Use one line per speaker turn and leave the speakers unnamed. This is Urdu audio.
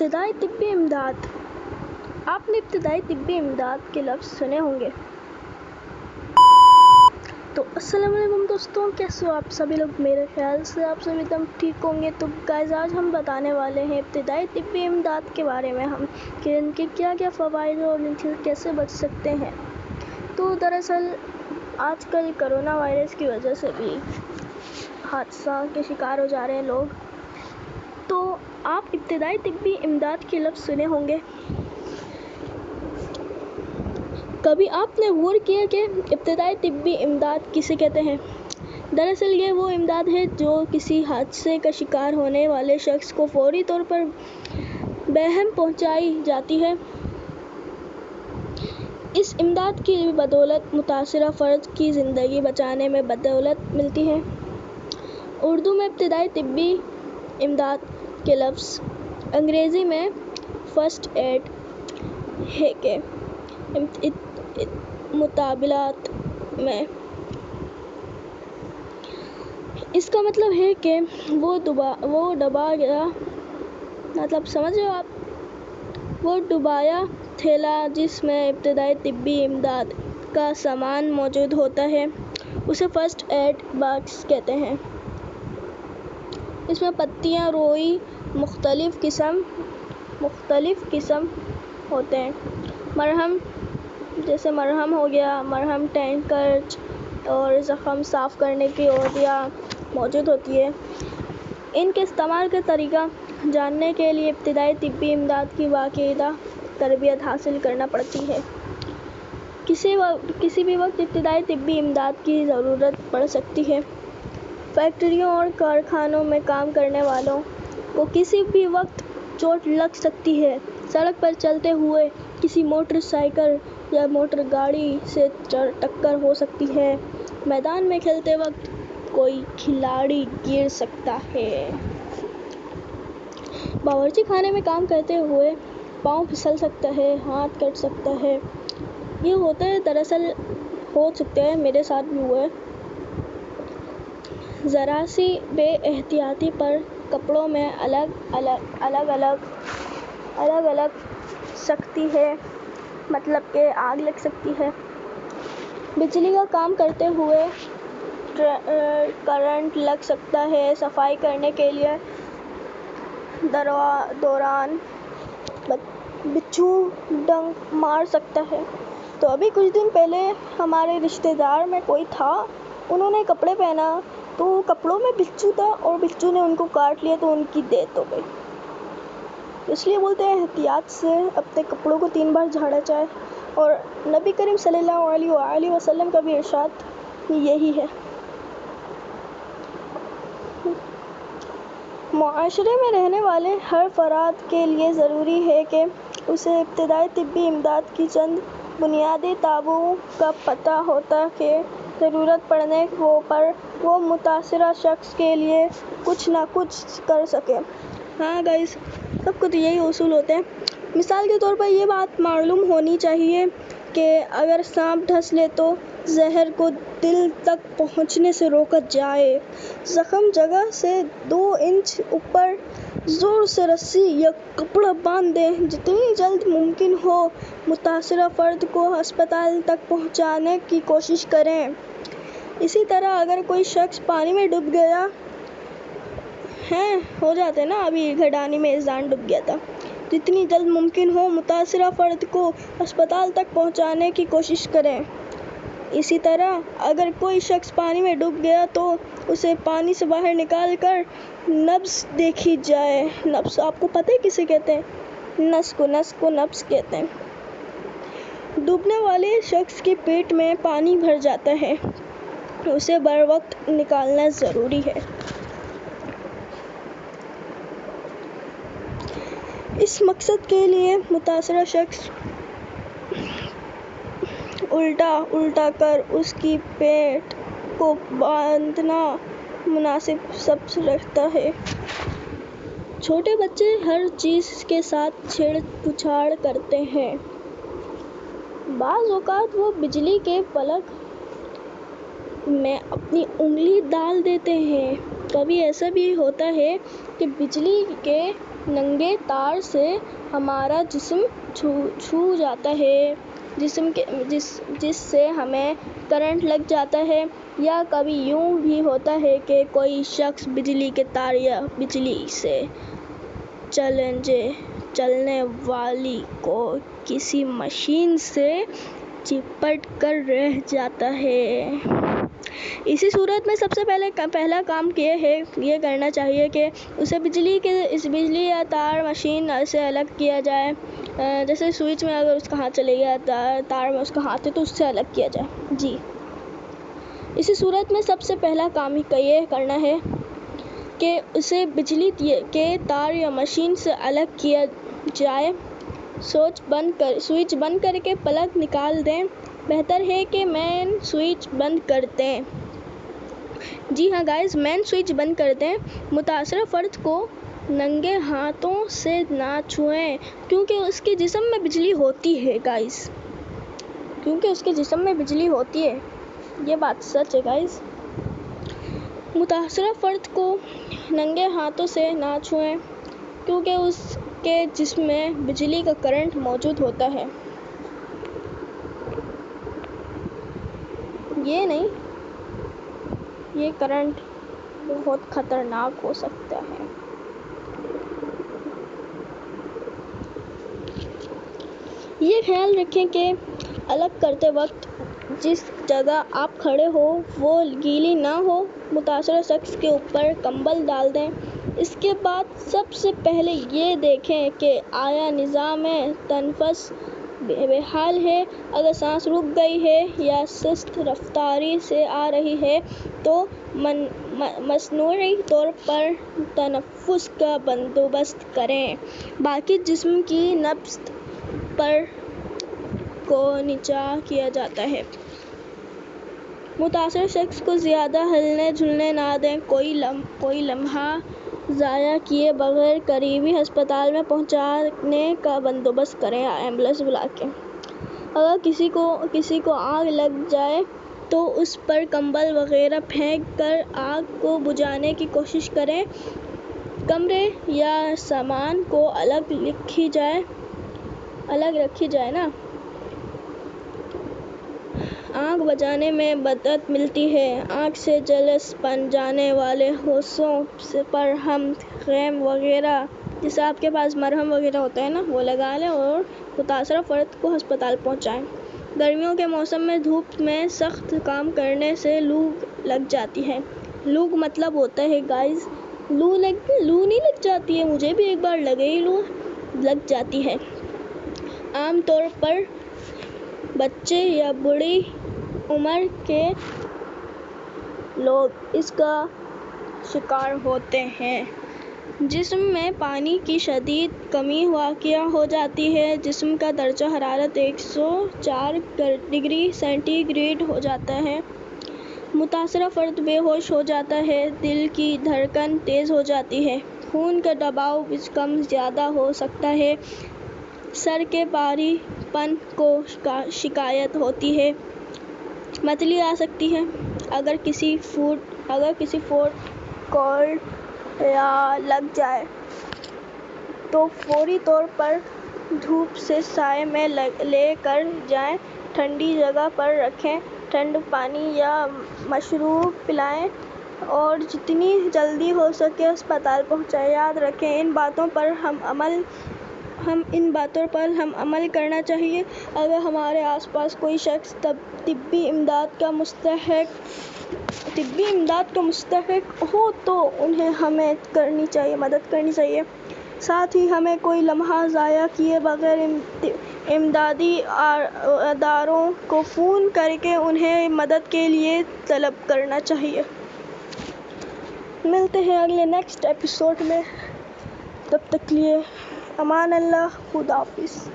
ابتدائی طبی امداد۔ آپ نے ابتدائی طبی امداد کے لفظ سنے ہوں گے۔ تو السلام علیکم دوستوں، کیسے ہو آپ سبھی لوگ؟ میرے خیال سے آپ سبھی ایک دم ٹھیک ہوں گے۔ تو گائز آج ہم بتانے والے ہیں ابتدائی طبی امداد کے بارے میں، ہم کہ ان کے کیا کیا فوائد اور ان سے کیسے بچ سکتے ہیں۔ تو دراصل آج کل کرونا وائرس کی وجہ سے بھی حادثہ کے شکار ہو جا رہے ہیں لوگ۔ تو آپ ابتدائی طبی امداد کے لفظ سنے ہوں گے۔ کبھی آپ نے غور کیا کہ ابتدائی طبی امداد کسے کہتے ہیں؟ دراصل یہ وہ امداد ہے جو کسی حادثے کا شکار ہونے والے شخص کو فوری طور پر بہم پہنچائی جاتی ہے۔ اس امداد کی بدولت متاثرہ فرد کی زندگی بچانے میں مدد ملتی ہے۔ اردو میں ابتدائی طبی امداد کے لفظ انگریزی میں فرسٹ ایڈ ہے کے مطابقت میں اس کا مطلب ہے کہ وہ ڈوبایا تھیلا جس میں ابتدائی طبی امداد کا سامان موجود ہوتا ہے اسے فرسٹ ایڈ باکس کہتے ہیں۔ اس میں پٹیاں، روئی، مختلف قسم ہوتے ہیں، مرہم جیسے مرہم ہو گیا، مرہم، ٹینکرز اور زخم صاف کرنے کی عودیاں موجود ہوتی ہے۔ ان کے استعمال کا طریقہ جاننے کے لیے ابتدائی طبی امداد کی باقاعدہ تربیت حاصل کرنا پڑتی ہے۔ کسی بھی وقت ابتدائی طبی امداد کی ضرورت پڑ سکتی ہے۔ فیکٹریوں اور کارخانوں میں کام کرنے والوں کو کسی بھی وقت چوٹ لگ سکتی ہے۔ سڑک پر چلتے ہوئے کسی موٹر سائیکل یا موٹر گاڑی سے ٹکر ہو سکتی ہے۔ میدان میں کھیلتے وقت کوئی کھلاڑی گر سکتا ہے۔ باورچی خانے میں کام کرتے ہوئے پاؤں پھسل سکتا ہے، ہاتھ کٹ سکتا ہے۔ یہ ہوتا ہے، دراصل ہو سکتا ہے، میرے ساتھ بھی ہوا ہے۔ ذرا سی بے احتیاطی پر کپڑوں میں الگ لگ سکتی ہے، مطلب کہ آگ لگ سکتی ہے۔ بجلی کا کام کرتے ہوئے کرنٹ لگ سکتا ہے۔ صفائی کرنے کے دوران بچھو ڈنک مار سکتا ہے۔ تو ابھی کچھ دن پہلے ہمارے رشتے دار میں کوئی تھا، انہوں نے کپڑے پہنا تو کپڑوں میں بچھو تھا اور بچھو نے ان کو کاٹ لیا تو ان کی ڈیتھ ہو گئی۔ اس لیے بولتے ہیں احتیاط سے اپنے کپڑوں کو 3 بار جھاڑا جائے، اور نبی کریم صلی اللہ علیہ وآلہ وسلم کا بھی ارشاد یہی ہے۔ معاشرے میں رہنے والے ہر فرد کے لیے ضروری ہے کہ اسے ابتدائی طبی امداد کی چند بنیادی تابوں کا پتہ ہو تاکہ ضرورت پڑنے پر وہ متاثرہ شخص کے لیے کچھ نہ کچھ کر سکے۔ ہاں گائز، سب کو تو یہی اصول ہوتے ہیں۔ مثال کے طور پر یہ بات معلوم ہونی چاہیے کہ اگر سانپ ڈس لے تو زہر کو دل تک پہنچنے سے روکا جائے۔ زخم جگہ سے 2 انچ اوپر زور سے رسی یا کپڑا باندھ دیں۔ جتنی جلد ممکن ہو متاثرہ فرد کو ہسپتال تک پہنچانے کی کوشش کریں۔ اسی طرح اگر کوئی شخص پانی میں ڈوب گیا ہے، ہو جاتا ہے نا، ابھی گھڈانی میں اذان ڈوب گیا تھا، جتنی جلد ممکن ہو متاثرہ فرد کو ہسپتال تک پہنچانے کی کوشش کریں۔ اسی طرح اگر کوئی شخص پانی میں ڈوب گیا تو اسے پانی سے باہر نکال کر نبض دیکھی جائے۔ نبض آپ کو پتہ ہے کسے کہتے ہیں؟ نس کو نبض کہتے ہیں۔ ڈوبنے والے شخص کی پیٹ میں پانی بھر جاتا ہے، اسے بروقت نکالنا ضروری ہے۔ اس مقصد کے لیے متاثرہ شخص الٹا کر اس کی پیٹ کو باندھنا مناسب سمجھا جاتا ہے۔ چھوٹے بچے ہر چیز کے ساتھ چھیڑ پچھاڑ کرتے ہیں۔ بعض اوقات وہ بجلی کے پلگ میں اپنی انگلی ڈال دیتے ہیں۔ کبھی ایسا بھی ہوتا ہے کہ بجلی کے ننگے تار سے ہمارا جسم چھو جاتا ہے، جس سے ہمیں کرنٹ لگ جاتا ہے، یا کبھی یوں بھی ہوتا ہے کہ کوئی شخص بجلی کے تار یا بجلی سے چلنے والی کو کسی مشین سے چپٹ کر رہ جاتا ہے۔ اسی صورت میں سب سے پہلا کام یہ کرنا چاہیے کہ اسے بجلی یا تار مشین سے الگ کیا جائے۔ جیسے سوئچ میں اگر اس کا ہاتھ چلے گیا، تار میں اس کا ہاتھ ہے تو اس سے الگ کیا جائے۔ جی، اسی صورت میں سب سے پہلا کام یہ کرنا ہے کہ اسے بجلی کے تار یا مشین سے الگ کیا جائے۔ سوئچ بند کر کے پلگ نکال دیں۔ بہتر ہے کہ مین سوئچ بند کر دیں۔ جی ہاں گائز، مین سوئچ بند کر دیں۔ متاثرہ فرد کو ننگے ہاتھوں سے نہ چھوئیں کیونکہ اس کے جسم میں بجلی ہوتی ہے گائز، یہ بات سچ ہے گائز۔ متاثرہ فرد کو ننگے ہاتھوں سے نہ چھوئیں کیونکہ اس کے جسم میں بجلی کا کرنٹ موجود ہوتا ہے۔ یہ کرنٹ بہت خطرناک ہو سکتا ہے۔ یہ خیال رکھیں کہ الگ کرتے وقت جس جگہ آپ کھڑے ہو وہ گیلی نہ ہو۔ متاثرہ شخص کے اوپر کمبل ڈال دیں۔ اس کے بعد سب سے پہلے یہ دیکھیں کہ آیا نظام تنفس بحال ہے۔ اگر سانس رک گئی ہے یا سست رفتاری سے آ رہی ہے تو مصنوعی طور پر تنفس کا بندوبست کریں۔ باقی جسم کی نبض کو نیچا کیا جاتا ہے۔ متاثرہ شخص کو زیادہ ہلنے جھلنے نہ دیں۔ کوئی لمحہ ضائع کیے بغیر قریبی ہسپتال میں پہنچانے کا بندوبست کریں یا ایمبولینس بلا کے۔ اگر کسی کو آگ لگ جائے تو اس پر کمبل وغیرہ پھینک کر آگ کو بجھانے کی کوشش کریں۔ کمرے یا سامان کو الگ رکھی جائے نا۔ آگ بجھانے میں مدد ملتی ہے۔ آگ سے جلس بن جانے والے حصوں پر خیم وغیرہ، جیسے آپ کے پاس مرہم وغیرہ ہوتا ہے نا، وہ لگا لیں اور متاثرہ فرد کو ہسپتال پہنچائیں۔ گرمیوں کے موسم میں دھوپ میں سخت کام کرنے سے لو لگ جاتی ہے۔ لو مطلب ہوتا ہے گائز، لو نہیں لگ جاتی ہے، مجھے بھی ایک بار لو لگ جاتی ہے۔ عام طور پر بچے یا بڑی عمر کے لوگ اس کا شکار ہوتے ہیں۔ جسم میں پانی کی شدید کمی واقع ہو جاتی ہے۔ جسم کا درجہ حرارت 104 ڈگری سینٹی گریڈ ہو جاتا ہے۔ متاثرہ فرد بے ہوش ہو جاتا ہے۔ دل کی دھڑکن تیز ہو جاتی ہے۔ خون کا دباؤ کم زیادہ ہو سکتا ہے۔ سر کے بھاری پن کی شکایت ہوتی ہے۔ متلی آ سکتی ہے۔ اگر کسی فوڈ کولر لگ جائے تو فوری طور پر دھوپ سے سائے میں لے کر جائیں۔ ٹھنڈی جگہ پر رکھیں۔ ٹھنڈا پانی یا مشروب پلائیں اور جتنی جلدی ہو سکے ہسپتال پہنچائیں۔ یاد رکھیں ان باتوں پر ہم عمل کرنا چاہیے۔ اگر ہمارے آس پاس کوئی شخص طبی امداد کا مستحق ہو تو ہمیں مدد کرنی چاہیے۔ ساتھ ہی ہمیں کوئی لمحہ ضائع کیے بغیر امدادی اداروں کو فون کر کے انہیں مدد کے لیے طلب کرنا چاہیے۔ ملتے ہیں اگلے نیکسٹ ایپیسوڈ میں، تب تک کے لیے امان اللہ، خدا حافظ۔